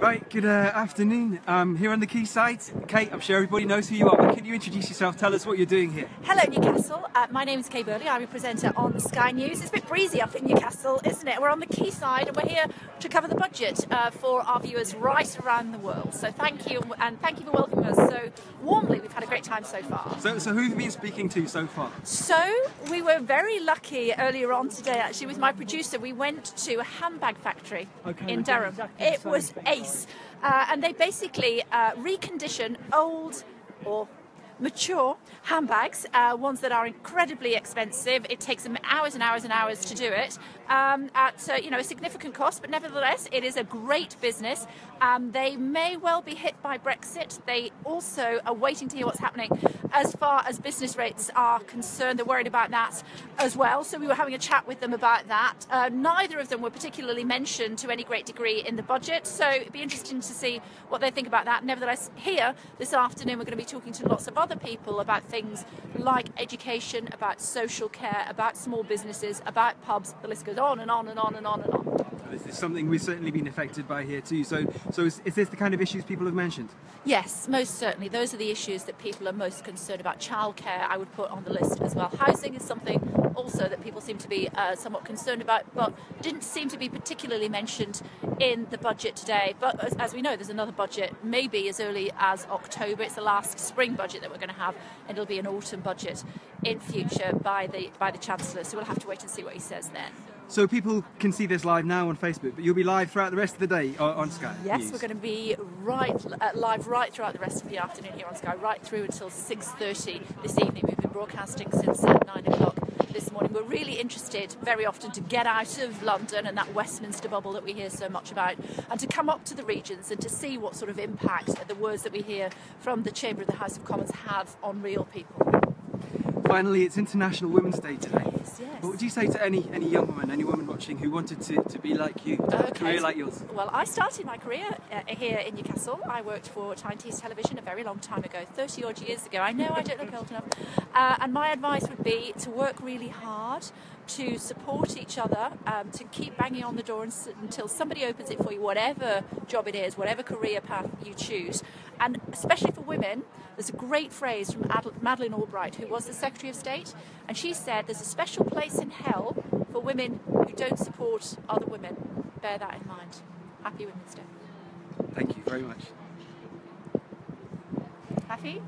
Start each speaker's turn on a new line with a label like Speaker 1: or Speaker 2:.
Speaker 1: Right, good afternoon. Here on the quayside. Kate, I'm sure everybody knows who you are, but can you introduce yourself? Tell us what you're doing here.
Speaker 2: Hello Newcastle, my name is Kay Burley, I'm a presenter on Sky News. It's a bit breezy up in Newcastle, isn't it? We're on the quayside and we're here to cover the budget for our viewers right around the world. So thank you, and thank you for welcoming us so warmly. We've had a great time so far.
Speaker 1: So who have you been speaking to so far?
Speaker 2: So we were very lucky earlier on today, actually, with my producer. We went to a handbag factory in Durham. It was ace. And they basically recondition old or mature handbags, ones that are incredibly expensive. It takes them hours and hours and hours to do it at a significant cost, but nevertheless it is a great business. They may well be hit by Brexit. They also are waiting to hear what's happening as far as business rates are concerned. They're worried about that as well, so we were having a chat with them about that. Neither of them were particularly mentioned to any great degree in the budget, so it'd be interesting to see what they think about that. Nevertheless, here this afternoon we're going to be talking to lots of other people about things like education, about social care, about small businesses, about pubs. The list goes on and on and on and on and on.
Speaker 1: This is something we've certainly been affected by here too. So is this the kind of issues people have mentioned?
Speaker 2: Yes, most certainly. Those are the issues that people are most concerned about. Childcare, I would put on the list as well. Housing is something also that people seem to be somewhat concerned about, but didn't seem to be particularly mentioned in the budget today. But as we know, there's another budget, maybe as early as October. It's the last spring budget that we're going to have, and it'll be an autumn budget in future by the Chancellor. So we'll have to wait and see what he says then.
Speaker 1: So people can see this live now on Facebook, but you'll be live throughout the rest of the day on Sky
Speaker 2: Yes,
Speaker 1: News.
Speaker 2: We're going to be live right throughout the rest of the afternoon here on Sky, right through until 6:30 this evening. We've been broadcasting since 9 o'clock this morning. We're really interested very often to get out of London and that Westminster bubble that we hear so much about, and to come up to the regions and to see what sort of impact the words that we hear from the Chamber of the House of Commons have on real people.
Speaker 1: Finally, it's International Women's Day today.
Speaker 2: Yes.
Speaker 1: What would you say to any young woman, any woman watching who wanted to be like you, to have a career like yours?
Speaker 2: Well, I started my career here in Newcastle. I worked for Chinese television a very long time ago, 30 odd years ago. I know I don't look old enough. And my advice would be to work really hard, to support each other, to keep banging on the door until somebody opens it for you, whatever job it is, whatever career path you choose. And especially for women, there's a great phrase from Madeleine Albright, who was the Secretary of State, and she said there's a special place in hell for women who don't support other women. Bear that in mind. Happy Women's Day.
Speaker 1: Thank you very much.
Speaker 2: Happy?